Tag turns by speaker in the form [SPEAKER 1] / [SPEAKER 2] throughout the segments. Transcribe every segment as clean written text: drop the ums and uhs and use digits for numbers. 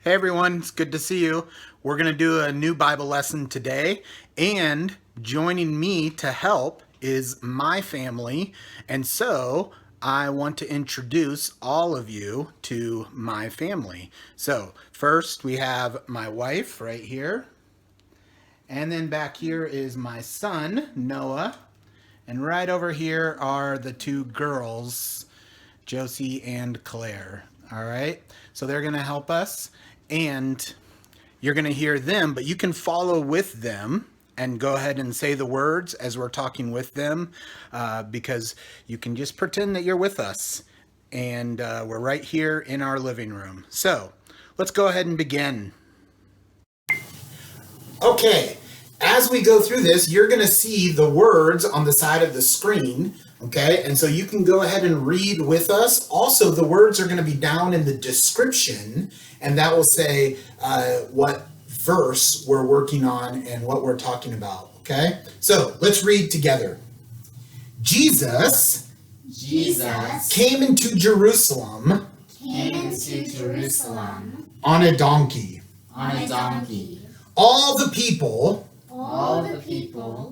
[SPEAKER 1] Hey everyone, it's good to see you. We're going to do a new Bible lesson today, and joining me to help is my family. And so I want to introduce all of you to my family. So first we have my wife right here, and then back here is my son, Noah, and right over here are the two girls, Josie and Claire. All right, so they're going to help us, and you're going to hear them, but you can follow with them and go ahead and say the words as we're talking with them, because you can just pretend that you're with us, and we're right here in our living room. So let's go ahead and begin. Okay, as we go through this, you're going to see the words on the side of the screen. Okay, and so you can go ahead and read with us. Also, the words are going to be down in the description, and that will say what verse we're working on and what we're talking about. Okay, so let's read together. Jesus came into Jerusalem on a donkey. All the people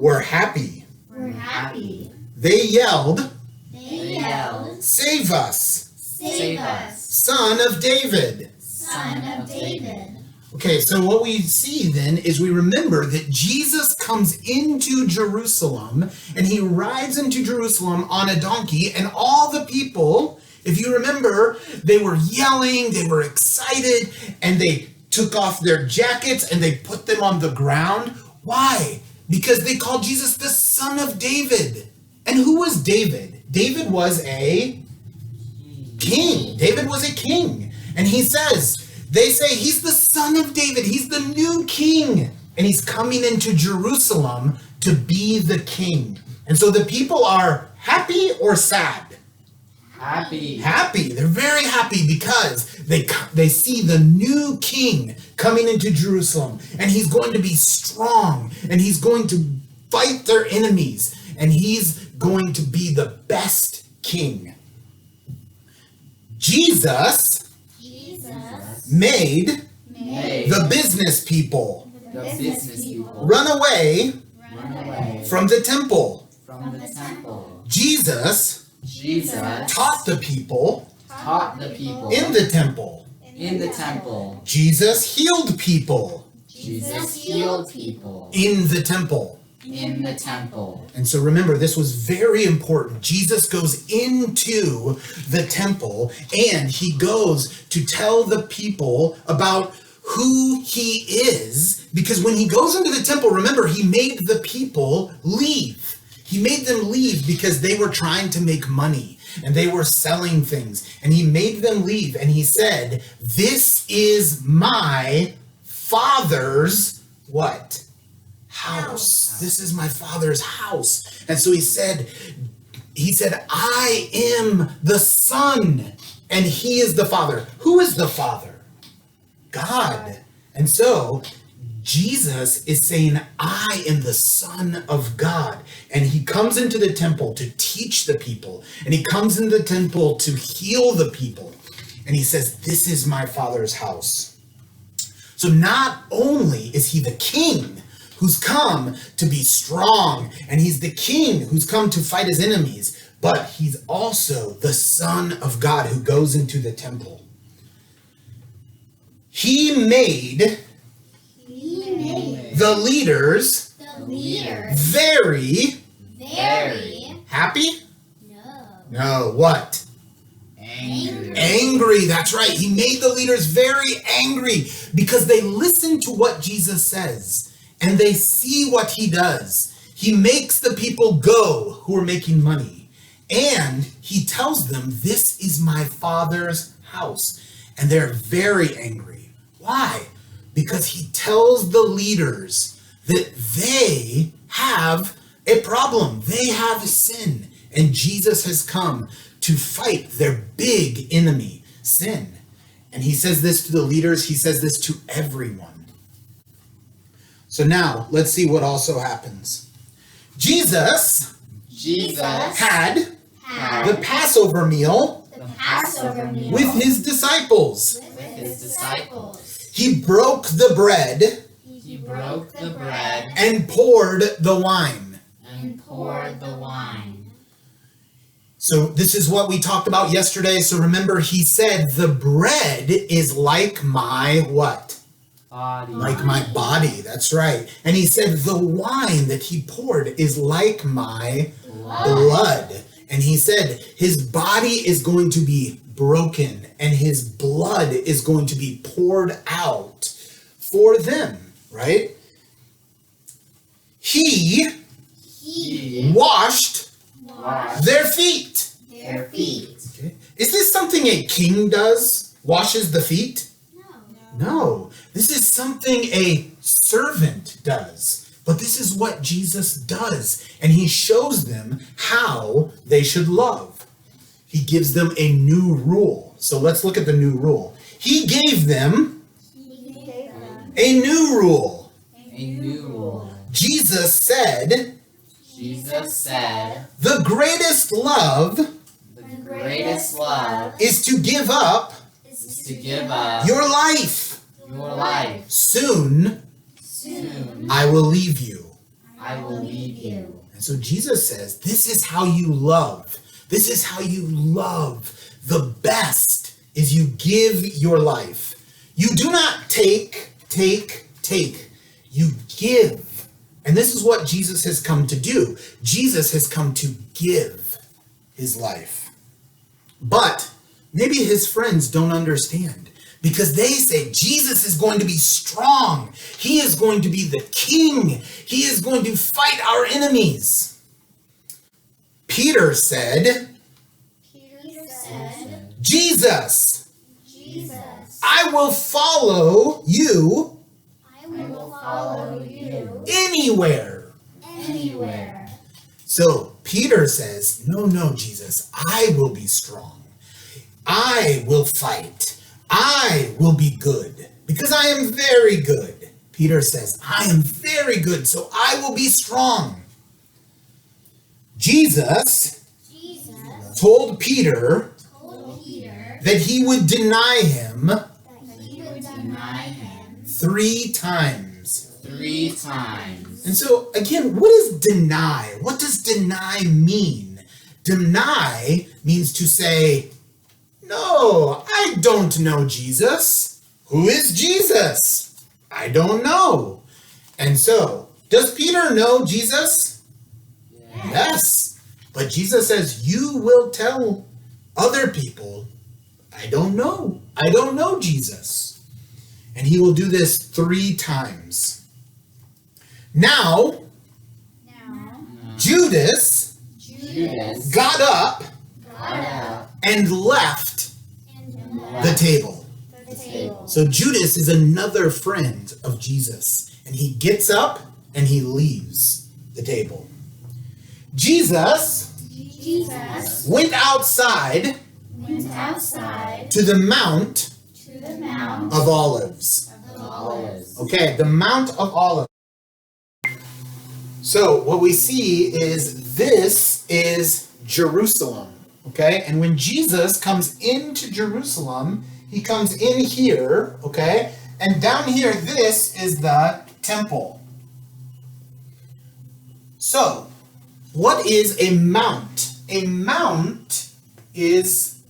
[SPEAKER 1] were happy. They yelled, "Save us!
[SPEAKER 2] Save us!
[SPEAKER 1] Son of David!"
[SPEAKER 2] Son of David.
[SPEAKER 1] Okay, so what we see then is we remember that Jesus comes into Jerusalem, and he rides into Jerusalem on a donkey, and all the people, if you remember, they were yelling, they were excited, and they took off their jackets and they put them on the ground. Why? Because they called Jesus the Son of David. And who was David? David was a king. David was a king. And they say he's the son of David. He's the new king. And he's coming into Jerusalem to be the king. And so the people are happy or sad?
[SPEAKER 2] Happy.
[SPEAKER 1] Happy. They're very happy because they see the new king coming into Jerusalem. And he's going to be strong. And he's going to fight their enemies. And he's going to be the best king. Jesus made the business people run away from the temple. Jesus taught the people in the temple. Jesus healed people in the temple. And so remember, this was very important. Jesus goes into the temple and he goes to tell the people about who he is, because when he goes into the temple, remember, he made the people leave. He made them leave because they were trying to make money and they were selling things, and he made them leave, and he said, "This is my Father's" what? House. This is my Father's house. And so he said, "I am the Son, and he is the Father." Who is the Father? God. And so Jesus is saying, "I am the Son of God." And he comes into the temple to teach the people, and he comes into the temple to heal the people. And he says, "This is my Father's house." So not only is he the king who's come to be strong, and he's the king who's come to fight his enemies, but he's also the Son of God who goes into the temple. He made the leaders very happy? No, what? Angry, that's right. He made the leaders very angry because they listen to what Jesus says. And they see what he does. He makes the people go who are making money. And he tells them, "This is my Father's house." And they're very angry. Why? Because he tells the leaders that they have a problem. They have sin. And Jesus has come to fight their big enemy, sin. And he says this to the leaders. He says this to everyone. So now, let's see what also happens. Jesus had the Passover meal with his disciples. He broke the bread
[SPEAKER 2] He broke the bread
[SPEAKER 1] and poured the wine.
[SPEAKER 2] and poured the wine.
[SPEAKER 1] So this is what we talked about yesterday. So remember, he said the bread is like my what?
[SPEAKER 2] Body.
[SPEAKER 1] Like my body. That's right. And he said the wine that he poured is like my blood. And he said his body is going to be broken and his blood is going to be poured out for them, right? He washed their feet.
[SPEAKER 2] Their feet.
[SPEAKER 1] Okay. Is this something a king does? Washes the feet? No. This is something a servant does. But this is what Jesus does. And he shows them how they should love. He gives them a new rule. So let's look at the new rule. He gave them a new rule.
[SPEAKER 2] A new rule.
[SPEAKER 1] Jesus said, the greatest love
[SPEAKER 2] The greatest love
[SPEAKER 1] is to give up
[SPEAKER 2] is to give up
[SPEAKER 1] your life.
[SPEAKER 2] your life.
[SPEAKER 1] Soon
[SPEAKER 2] Soon
[SPEAKER 1] I will leave you.
[SPEAKER 2] I will leave you.
[SPEAKER 1] And so Jesus says, this is how you love. This is how you love. The best is you give your life. You do not take. You give. And this is what Jesus has come to do. Jesus has come to give his life. But maybe his friends don't understand. Because they say Jesus is going to be strong. He is going to be the king. He is going to fight our enemies. Peter said, Jesus, I will follow you anywhere. So Peter says, no, Jesus, I will be strong. I will fight. I will be good because I am very good. Peter says, I am very good, so I will be strong. Jesus told Peter that he would deny him 3 times.
[SPEAKER 2] 3 times.
[SPEAKER 1] And so, again, what is deny? What does deny mean? Deny means to say, no, I don't know Jesus. Who is Jesus? I don't know. And so, does Peter know Jesus? Yes. But Jesus says, you will tell other people, I don't know. I don't know Jesus. And he will do this 3 times. Now, Judas got up and left the table. So Judas is another friend of Jesus. And he gets up and he leaves the table. Jesus went outside to the Mount of Olives. Okay, the Mount of Olives. So what we see is this is Jerusalem. Okay, and when Jesus comes into Jerusalem, he comes in here, okay, and down here, this is the temple. So, what is a mount? A mount is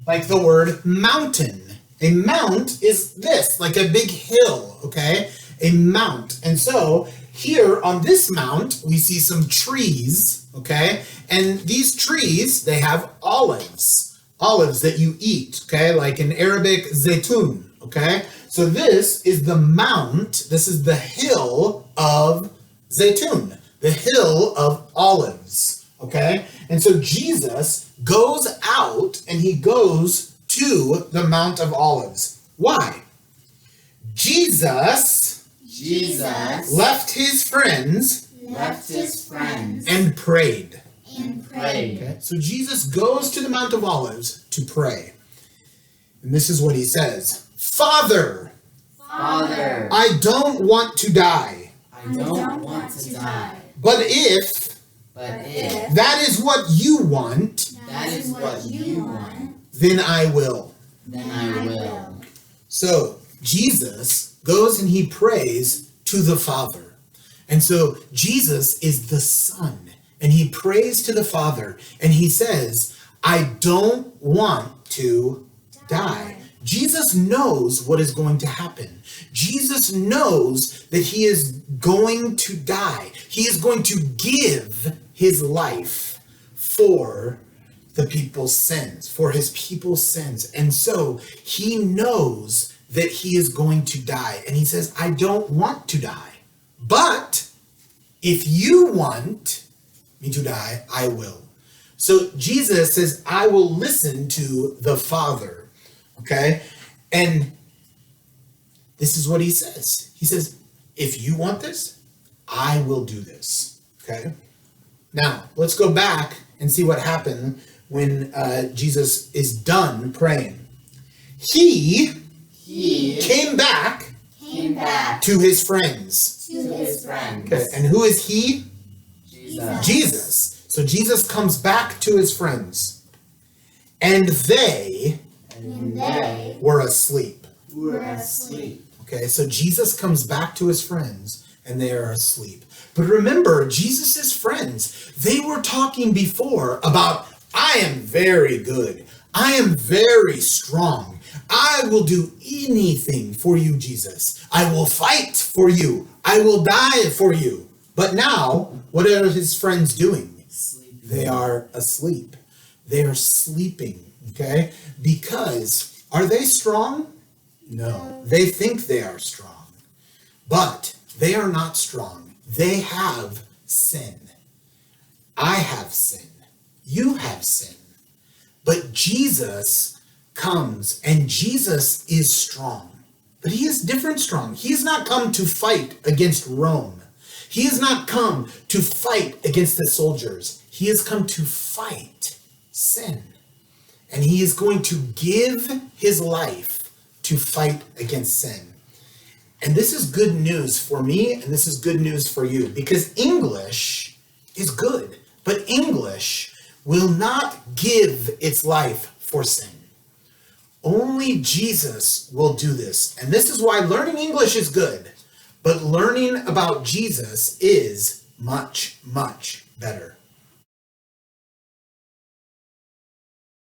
[SPEAKER 1] like the word mountain. A mount is this, like a big hill, okay? A mount. And so, here on this mount, we see some trees, okay? And these trees, they have olives. Olives that you eat, okay? Like in Arabic, zaytun, okay? So this is the mount, this is the hill of zaytun, the hill of olives, okay? And so Jesus goes out and he goes to the Mount of Olives. Why? Jesus left his friends and prayed. Okay? So Jesus goes to the Mount of Olives to pray. And this is what he says. Father, I don't want to die. But if that is what you want, then I will.
[SPEAKER 2] Then I will.
[SPEAKER 1] So Jesus goes and he prays to the Father. And so Jesus is the Son, and he prays to the Father, and he says, I don't want to die. Jesus knows what is going to happen. Jesus knows that he is going to die. He is going to give his life for the people's sins, for his people's sins. And so he knows that he is going to die. And he says, I don't want to die. But if you want me to die, I will. So Jesus says, I will listen to the Father. Okay? And this is what he says. He says, if you want this, I will do this. Okay? Now, let's go back and see what happened when Jesus is done praying. He came back to his friends. Okay, and who is he? Jesus. So Jesus comes back to his friends. And they were asleep. Okay, so Jesus comes back to his friends and they are asleep. But remember, Jesus' friends, they were talking before about, I am very good. I am very strong. I will do anything for you, Jesus. I will fight for you. I will die for you. But now, what are his friends doing? They are asleep. They are sleeping, okay? Because, are they strong? No. They think they are strong. But they are not strong. They have sin. I have sin. You have sin. But Jesus comes, and Jesus is strong. But he is different strong. He has not come to fight against Rome. He has not come to fight against the soldiers. He has come to fight sin. And he is going to give his life to fight against sin. And this is good news for me, and this is good news for you, because English is good, but English will not give its life for sin. Only Jesus will do this. And this is why learning English is good, but learning about Jesus is much, much better.